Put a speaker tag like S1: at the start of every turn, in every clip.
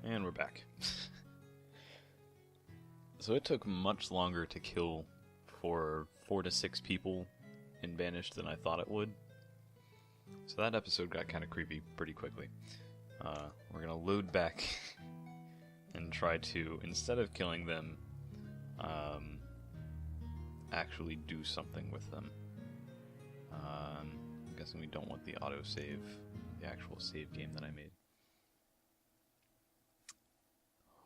S1: And we're back. So it took much longer to kill for 4 to 6 people in Banished than I thought it would. So that episode got kind of creepy pretty quickly. We're gonna load back and try to, instead of killing them, actually do something with them. I'm guessing we don't want the autosave, the actual save game that I made.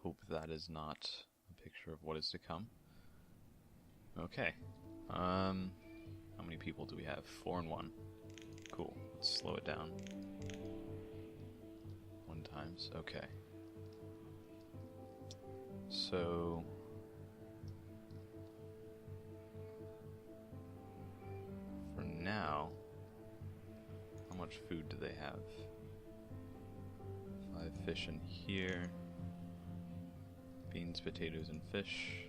S1: Hope that is not a picture of what is to come. Okay. How many people do we have? 4 and 1. Cool. Let's slow it down. 1 times. Okay. So for now, how much food do they have? 5 fish in here. Beans, potatoes, and fish.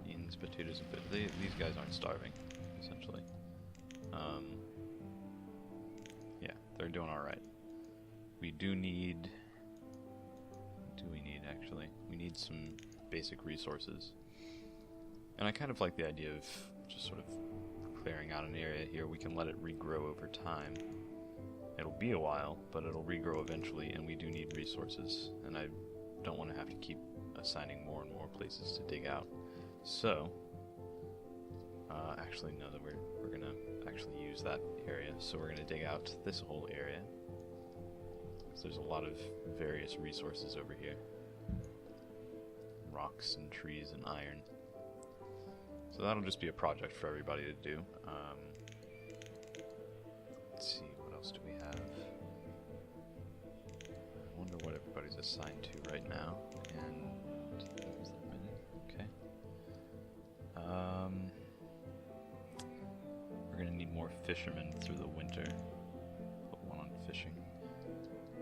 S1: Beans, potatoes, and fish. These guys aren't starving, essentially. Yeah, they're doing alright. We do need... actually? We need some basic resources. And I kind of like the idea of just sort of clearing out an area here. We can let it regrow over time. It'll be a while, but it'll regrow eventually, and we do need resources. And I don't want to have to keep assigning more and more places to dig out. So, actually, no, that we're going to actually use that area. So we're going to dig out this whole area. So there's a lot of various resources over here. Rocks and trees and iron. So that'll just be a project for everybody to do. Let's see, what else do we have? I wonder what everybody's assigned to right now. And is that many? Okay. We're gonna need more fishermen through the winter. Put 1 on fishing.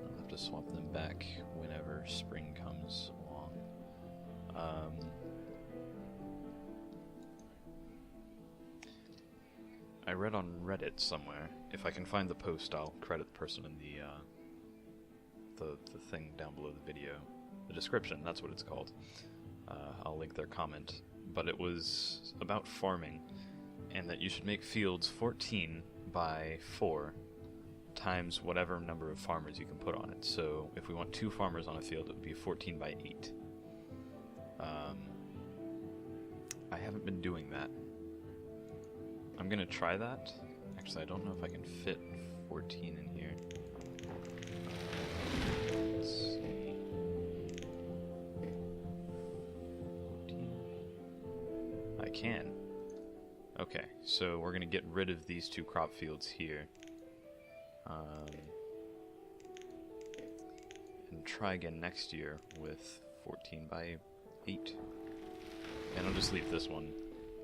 S1: I'll have to swap them back whenever spring comes along. I read on Reddit somewhere. If I can find the post, I'll credit the person in the thing down below the video. The description, that's what it's called. I'll link their comment. But it was about farming, and that you should make fields 14 by 4 times whatever number of farmers you can put on it. So if we want 2 farmers on a field, it would be 14 by 8. I haven't been doing that. I'm gonna try that. Actually, I don't know if I can fit 14 in here. Let's see. 14. I can. Okay, so we're gonna get rid of these 2 crop fields here. And try again next year with 14 by 8. And I'll just leave this one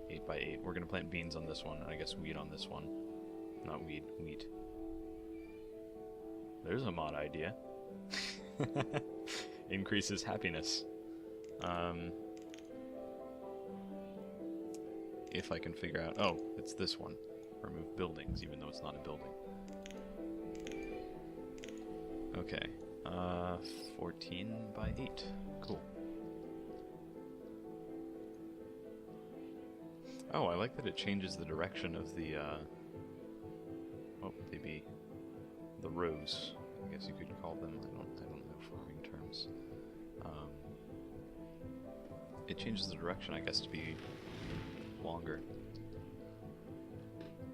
S1: 8 by 8. We're gonna plant beans on this one, and I guess wheat on this one. Not weed, wheat. There's a mod idea. Increases happiness. If I can figure out... Oh, it's this one. Remove buildings, even though it's not a building. Okay. 14 by 8. Cool. Oh, I like that it changes the direction of the, maybe the rows, I guess you could call them. I don't know farming terms. It changes the direction, I guess, to be longer.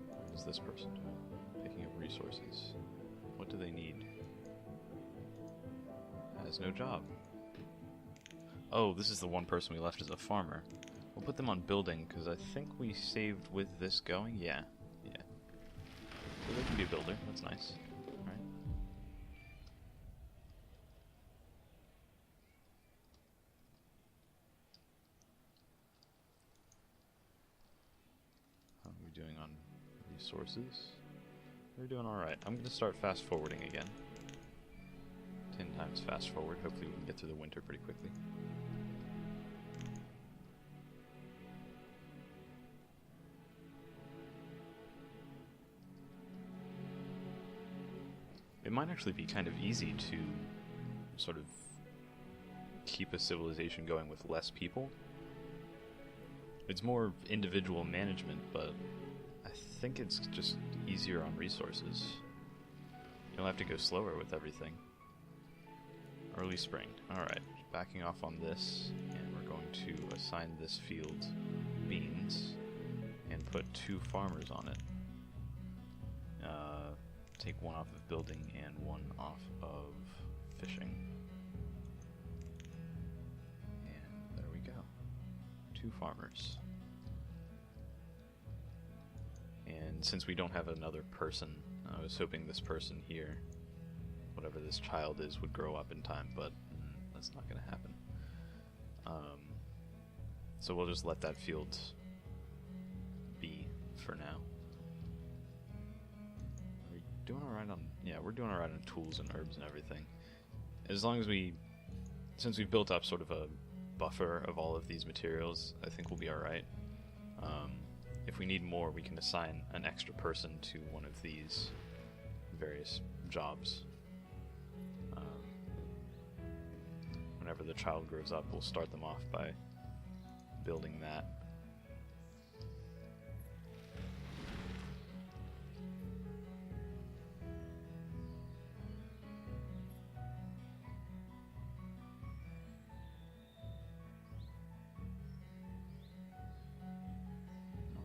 S1: What is this person doing? Picking up resources. What do they need? Has no job. Oh, this is the one person we left as a farmer. We'll put them on building, because I think we saved with this going. Yeah. So they can be a builder. That's nice. Alright. How are we doing on resources? We're doing alright. I'm going to start fast forwarding again. 10 times fast forward. Hopefully we can get through the winter pretty quickly. It might actually be kind of easy to sort of keep a civilization going with less people. It's more individual management, but I think it's just easier on resources. You'll have to go slower with everything. Early spring. Alright, backing off on this, and we're going to assign this field beans and put 2 farmers on it. Take 1 off of building and 1 off of fishing. And there we go. 2 farmers. And since we don't have another person, I was hoping this person here, whatever this child is, would grow up in time, but that's not going to happen. So we'll just let that field be for now. Are we doing alright on... Yeah, we're doing alright on tools and herbs and everything. As long as since we've built up sort of a buffer of all of these materials, I think we'll be alright. If we need more, we can assign an extra person to one of these various jobs. Whenever the child grows up, we'll start them off by building that.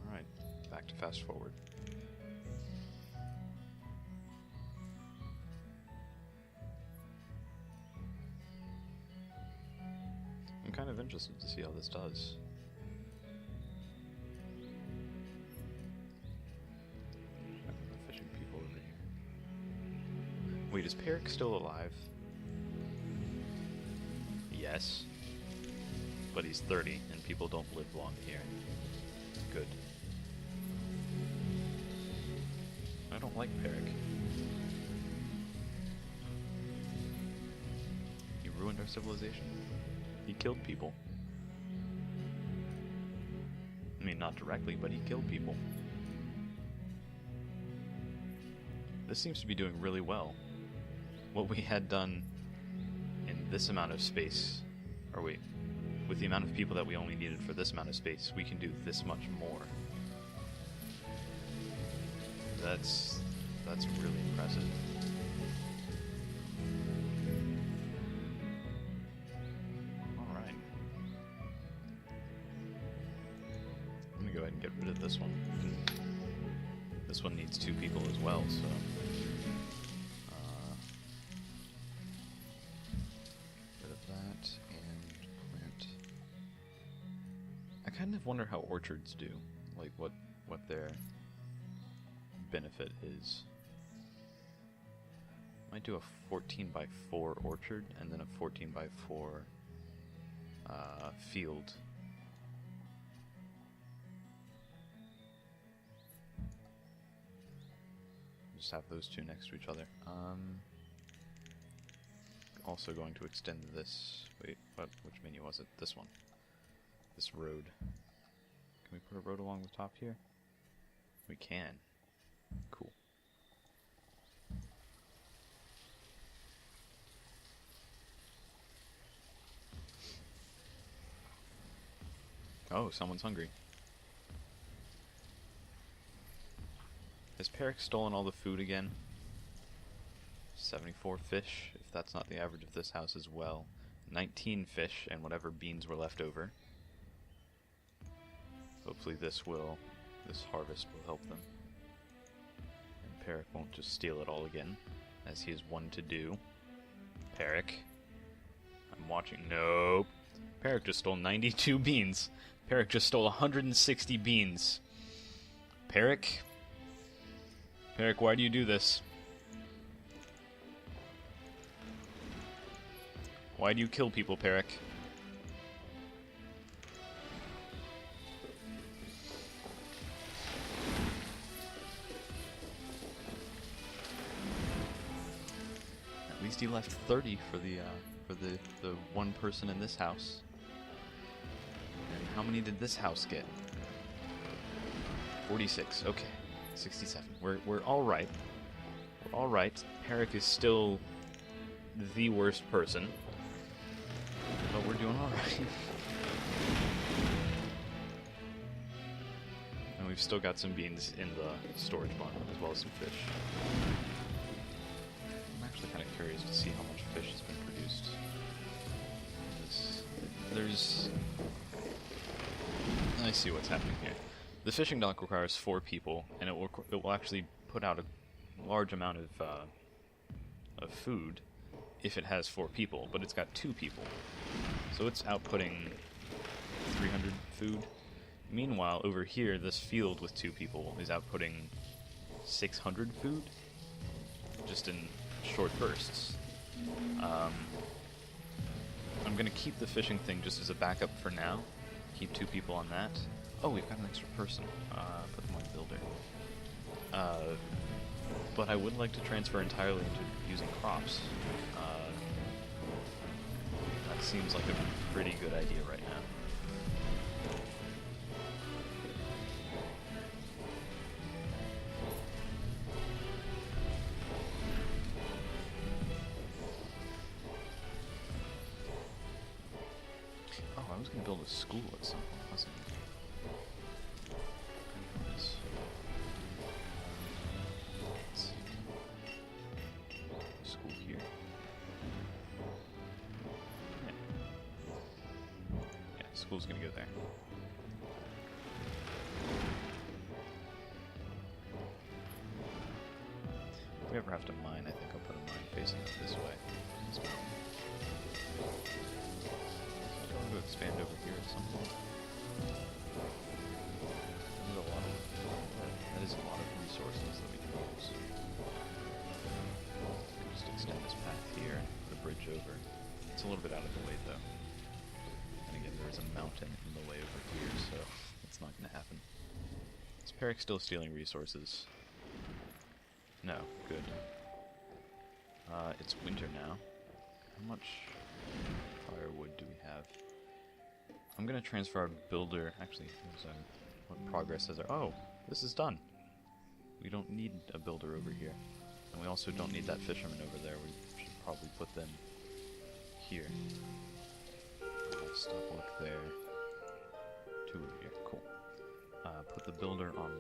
S1: Alright, back to fast forward. I'm kind of interested to see how this does. The fishing people over here. Wait, is Peric still alive? Yes. But he's 30, and people don't live long here. Good. I don't like Peric. He ruined our civilization. He killed people. I mean, not directly, but he killed people. This seems to be doing really well. What we had done in this amount of space, or wait, with the amount of people that we only needed for this amount of space, we can do this much more. That's really impressive. Go ahead and get rid of this one. This one needs 2 people as well, so rid of that and plant. I kind of wonder how orchards do, like what their benefit is. Might do a 14x4 orchard and then a 14x4 field. Just have those 2 next to each other. Also going to extend this... Wait, which menu was it? This one. This road. Can we put a road along the top here? We can. Cool. Oh, someone's hungry. Has Peric stolen all the food again? 74 fish, if that's not the average of this house as well. 19 fish, and whatever beans were left over. Hopefully this harvest will help them. And Peric won't just steal it all again, as he is one to do. Peric. I'm watching. Nope. Peric just stole 92 beans. Peric just stole 160 beans. Peric? Peric, why do you do this? Why do you kill people, Peric? At least he left 30 for the one person in this house. And how many did this house get? 46. Okay. 67. We're all right. We're all right. Peric is still the worst person, but we're doing alright. And we've still got some beans in the storage barn, as well as some fish. I'm actually kind of curious to see how much fish has been produced. I see what's happening here. The fishing dock requires 4 people, and it will actually put out a large amount of food if it has 4 people, but it's got 2 people. So it's outputting 300 food. Meanwhile, over here, this field with 2 people is outputting 600 food, just in short bursts. I'm going to keep the fishing thing just as a backup for now. Keep 2 people on that. Oh, we've got an extra person. Put them on builder. But I would like to transfer entirely into using crops. That seems like a pretty good idea right now. Oh, I was going to build a school at some point, wasn't I? School's gonna go there. If we ever have to mine, I think I'll put a mine facing up this way. This way. I'm going to expand over here at some point. That is a lot of resources that we can use. Just extend this path here and put a bridge over. It's a little bit out of the way though. There's a mountain in the way over here, so it's not going to happen. Is Peric still stealing resources? No, good. It's winter now. How much firewood do we have? I'm going to transfer our builder... Actually, what progress is there? Oh, this is done. We don't need a builder over here. And we also don't need that fisherman over there. We should probably put them here. Stop work there. 2 over here. Cool. Put the builder on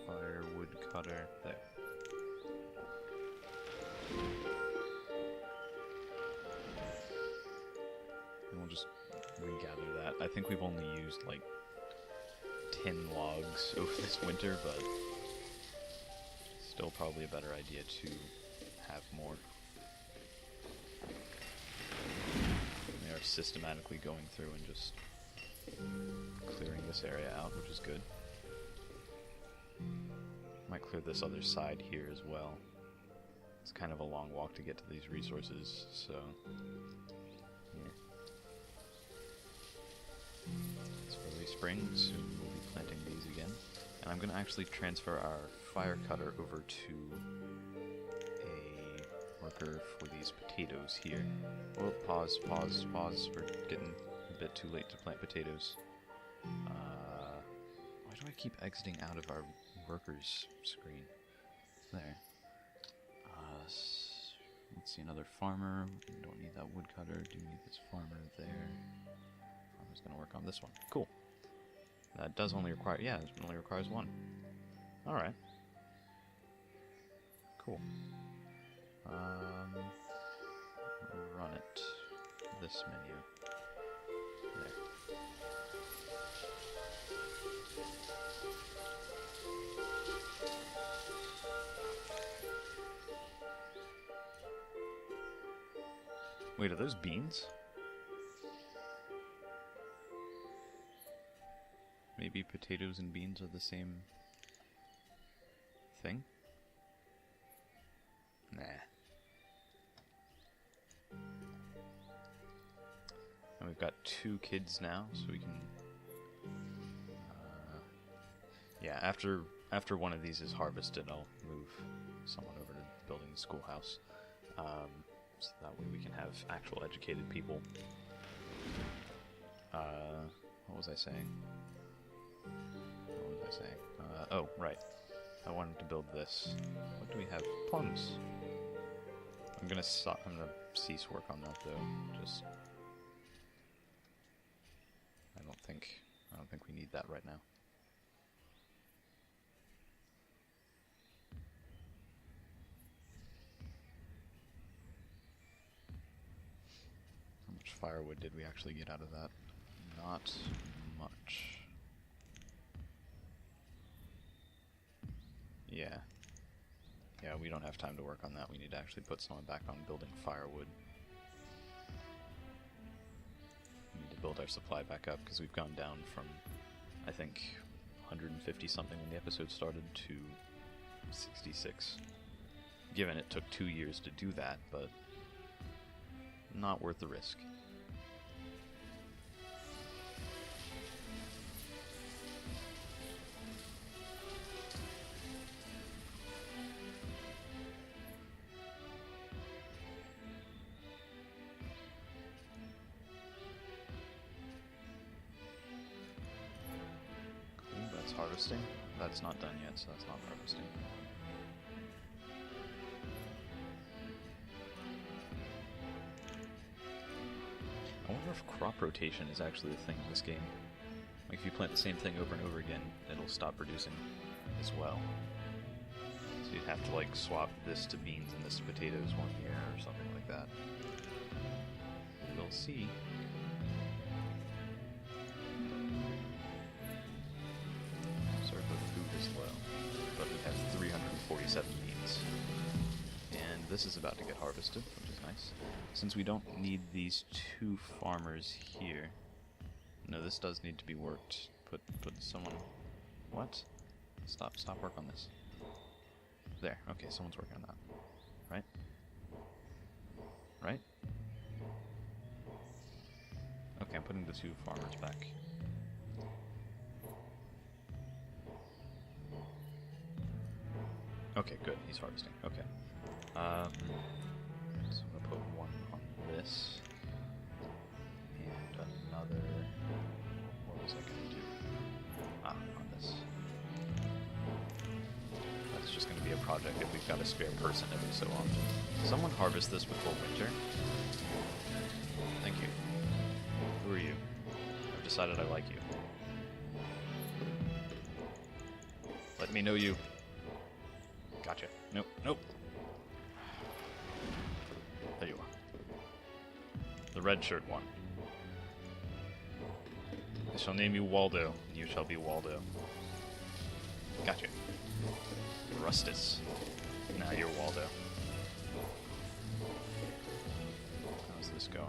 S1: firewood cutter there. And we'll just regather that. I think we've only used like 10 logs over this winter, but still probably a better idea to have more. Systematically going through and just clearing this area out, which is good. Might clear this other side here as well. It's kind of a long walk to get to these resources, so yeah. It's early spring, soon we'll be planting these again. And I'm going to actually transfer our fire cutter over to worker for these potatoes here. Oh, pause. We're getting a bit too late to plant potatoes. Why do I keep exiting out of our workers screen? There. Let's see, another farmer. We don't need that woodcutter. Do need this farmer there. Farmer's gonna work on this one. Cool. That does only require... Yeah, it only requires 1. Alright. Cool. Run it. This menu. There. Wait, are those beans? Maybe potatoes and beans are the same thing? Nah. And we've got 2 kids now, so we can... yeah, after one of these is harvested, I'll move someone over to building the schoolhouse. So that way we can have actual educated people. What was I saying? Oh, right. I wanted to build this. What do we have? Plums. I'm gonna cease work on that though. Just I don't think we need that right now. How much firewood did we actually get out of that? Not much. Yeah. Yeah, we don't have time to work on that. We need to actually put someone back on building firewood. We need to build our supply back up, because we've gone down from, I think, 150 something when the episode started to 66. Given it took 2 years to do that, but not worth the risk. Harvesting? That's not done yet, so that's not harvesting. I wonder if crop rotation is actually a thing in this game. Like, if you plant the same thing over and over again, it'll stop producing as well. So you'd have to, like, swap this to beans and this to potatoes one year or something like that. We'll see. But we have 347 beans. And this is about to get harvested, which is nice. Since we don't need these 2 farmers here... No, this does need to be worked. Put someone... What? Stop work on this. There, okay, someone's working on that. Right? Right? Okay, I'm putting the 2 farmers back. Okay, good. He's harvesting. Okay. So I'm gonna put one on this. And another... What was I gonna do? On this. That's just gonna be a project if we've got a spare person every so often. Someone harvest this before winter. Thank you. Who are you? I've decided I like you. Let me know you. Gotcha. Nope, nope. There you are. The red shirt one. I shall name you Waldo, and you shall be Waldo. Gotcha. Rustus. Now you're Waldo. How's this going?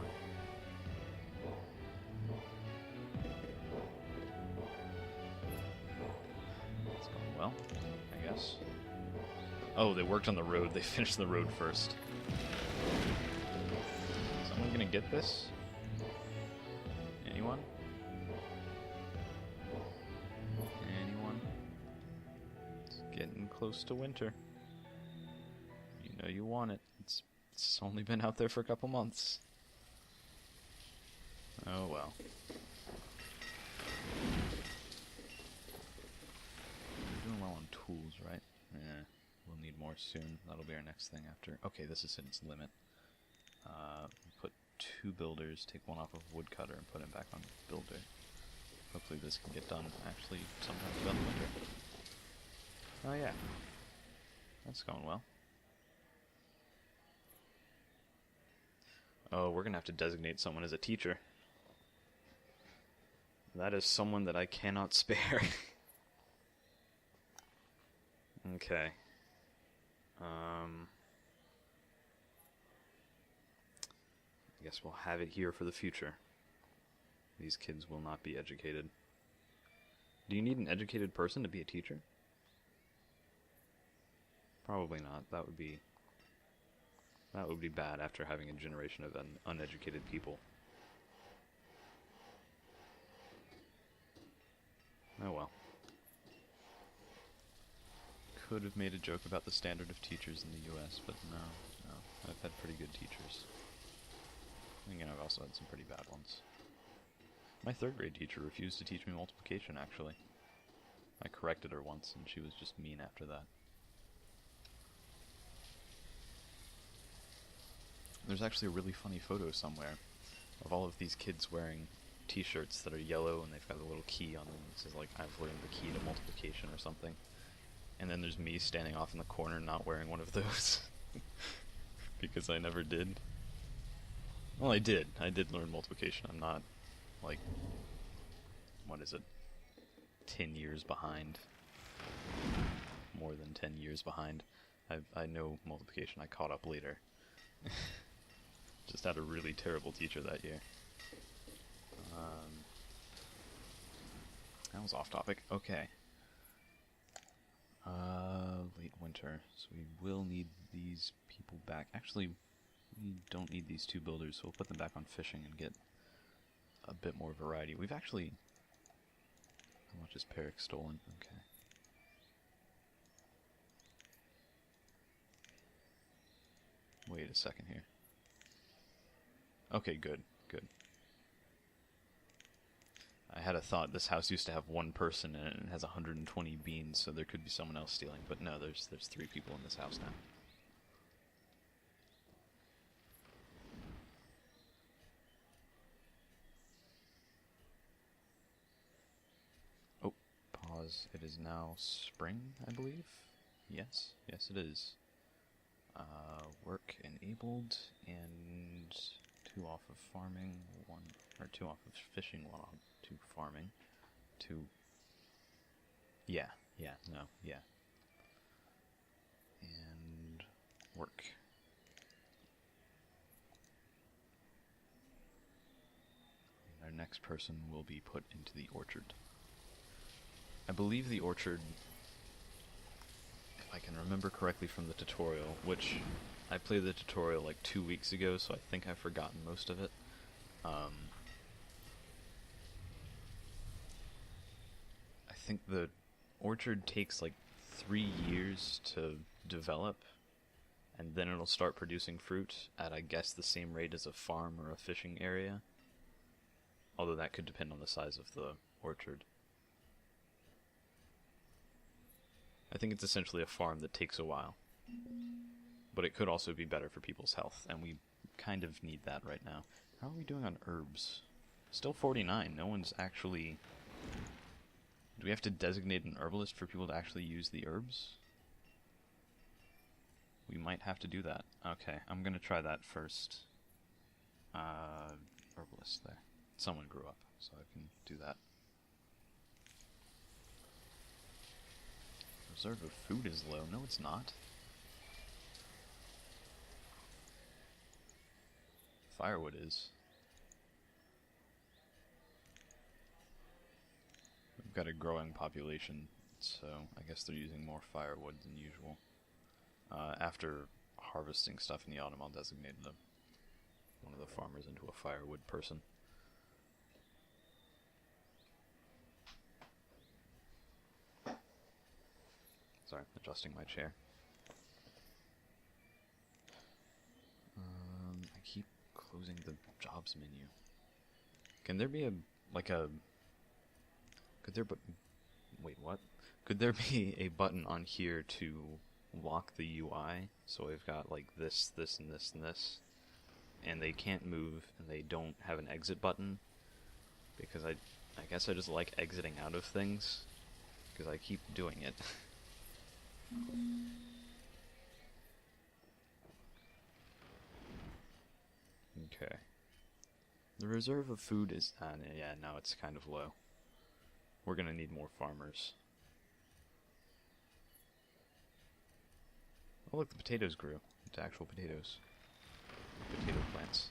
S1: It's going well, I guess. Oh, they worked on the road. They finished the road first. Someone gonna get this? Anyone? Anyone? It's getting close to winter. You know you want it. It's only been out there for a couple months. Oh well. We're doing well on tools, right? Yeah. We'll need more soon. That'll be our next thing after. Okay, this is its limit. Put 2 builders, take one off of woodcutter, and put him back on builder. Hopefully this can get done actually sometime throughout the winter. Oh yeah. That's going well. Oh, we're gonna have to designate someone as a teacher. That is someone that I cannot spare. Okay. I guess we'll have it here for the future. These kids will not be educated. Do you need an educated person to be a teacher? Probably not. That would be bad after having a generation of uneducated people. Oh well. Could have made a joke about the standard of teachers in the US, but no. I've had pretty good teachers. And again, I've also had some pretty bad ones. My 3rd grade teacher refused to teach me multiplication, actually. I corrected her once, and she was just mean after that. There's actually a really funny photo somewhere of all of these kids wearing t-shirts that are yellow and they've got a little key on them. It says like, I've learned the key to multiplication or something. And then there's me standing off in the corner not wearing one of those. Because I never did. Well, I did. I did learn multiplication. I'm not, like, what is it? 10 years behind. More than 10 years behind. I know multiplication. I caught up later. Just had a really terrible teacher that year. That was off topic. Okay. Late winter. So we will need these people back. Actually, we don't need these 2 builders, so we'll put them back on fishing and get a bit more variety. We've actually... How much is Peric stolen? Okay. Wait a second here. Okay, good, good. I had a thought this house used to have 1 person in it and it has 120 beans, so there could be someone else stealing, but no, there's 3 people in this house now. Oh, pause. It is now spring, I believe? Yes, yes it is. Work enabled, and 2 off of farming, 2 off of fishing, 1 off 2 farming, 2. Yeah, yeah. And work. And our next person will be put into the orchard. I believe the orchard, if I can remember correctly from the tutorial, which I played the tutorial like 2 weeks ago, so I think I've forgotten most of it. I think the orchard takes like 3 years to develop, and then it'll start producing fruit at, I guess, the same rate as a farm or a fishing area. Although that could depend on the size of the orchard. I think it's essentially a farm that takes a while. But it could also be better for people's health, and we kind of need that right now. How are we doing on herbs? Still 49. No one's actually... Do we have to designate an herbalist for people to actually use the herbs? We might have to do that. Okay, I'm gonna try that first. Herbalist there. Someone grew up, so I can do that. Reserve of food is low. No, it's not. Firewood is. We've got a growing population, so I guess they're using more firewood than usual. After harvesting stuff in the autumn, I'll designate one of the farmers into a firewood person. Sorry, adjusting my chair. I keep closing the jobs menu. Can there be wait, what? Could there be a button on here to lock the UI? So I've got like this, this, and this, and this. And they can't move, and they don't have an exit button. Because I guess I just like exiting out of things. Because I keep doing it. Okay. The reserve of food is... yeah, no, it's kind of low. We're gonna need more farmers. Oh look, the potatoes grew into actual potatoes. Potato plants.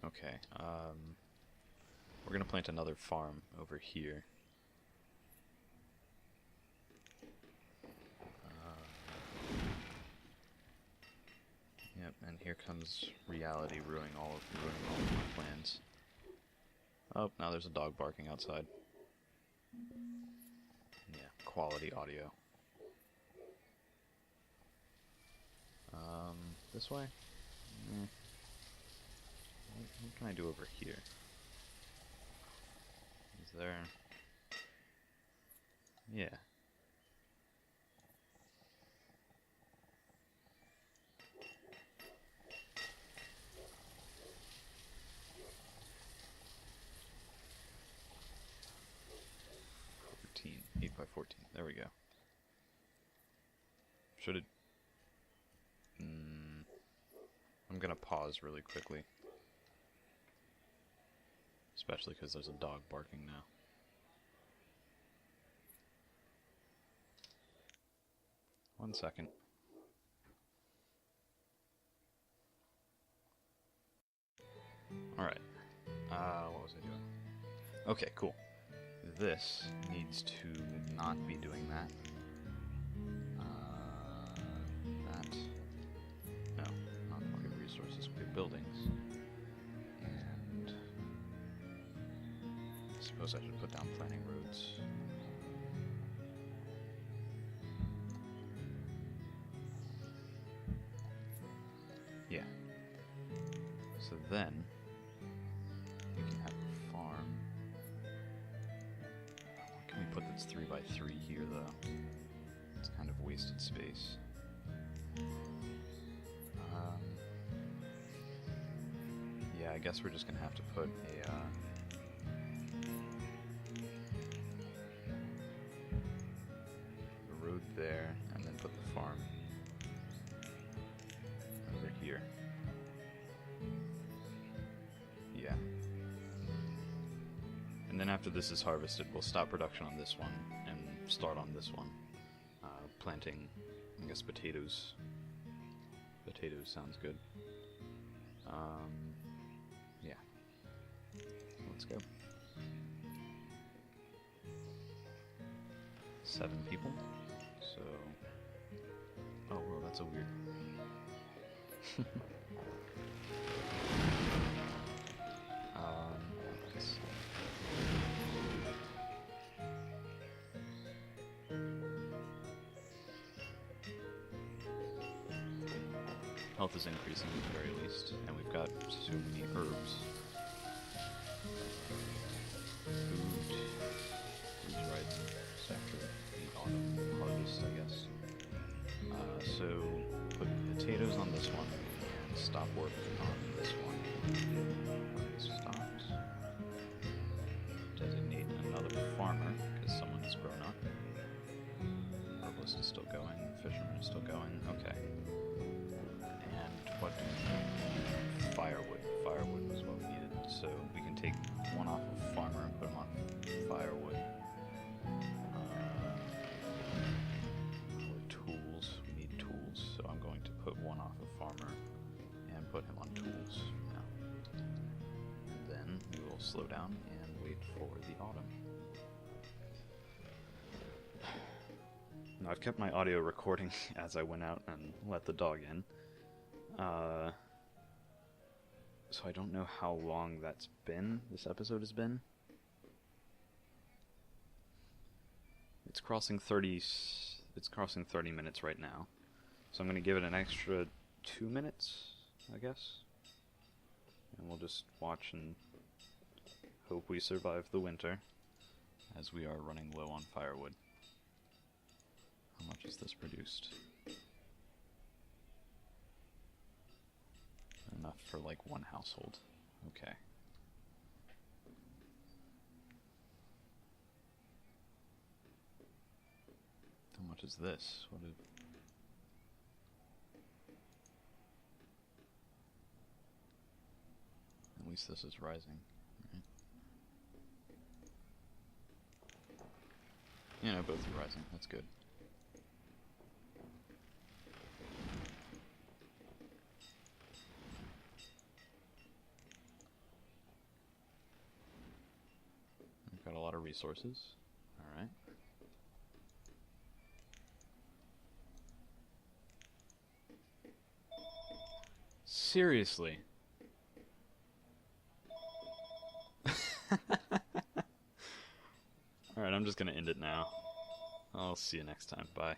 S1: Okay, we're gonna plant another farm over here. Yep, and here comes reality ruining all of my plans. Oh, now there's a dog barking outside. Yeah, quality audio. This way? What can I do over here? Is there... Yeah. 14. There we go. Should it... I'm gonna pause really quickly. Especially because there's a dog barking now. One second. Alright. What was I doing? Okay, cool. This needs to not be doing that. That. No, not market resources, big buildings. And I suppose I should put down planning roads. Yeah. So then we can have a farm. What can we put that's 3 by 3 here though? It's kind of wasted space. Yeah, I guess we're just gonna have to put a road there, and then put the farm over here. Yeah. And then after this is harvested, we'll stop production on this one and start on this one. Planting, I guess, potatoes. Potatoes sounds good. Yeah. Let's go. 7 people. So... Oh, well, that's a weird... let's see. Health is increasing at the very least, and we've got so many herbs. Food. Food's right after the autumn harvest, I guess. So put potatoes on this one, and stop work on this one. Stopped. Designate another farmer, because someone has grown up. Herbalist is still going, fisherman is still going, okay. And what do we need? Firewood. Firewood was what we needed, so we can take one off of farmer and put him on firewood. Tools. We need tools, so I'm going to put one off of farmer and put him on tools now. And then we will slow down and wait for the autumn. Now, I've kept my audio recording as I went out and let the dog in. So I don't know how long that's been, this episode has been. It's crossing 30 minutes right now. So I'm going to give it an extra 2 minutes, I guess. And we'll just watch and hope we survive the winter, as we are running low on firewood. How much is this produced? Enough for like one household. Okay. How much is this? What did... At least this is rising, right? Yeah, no, both are rising. That's good. We've got a lot of resources. Alright. Seriously. Alright, I'm just gonna end it now. I'll see you next time. Bye.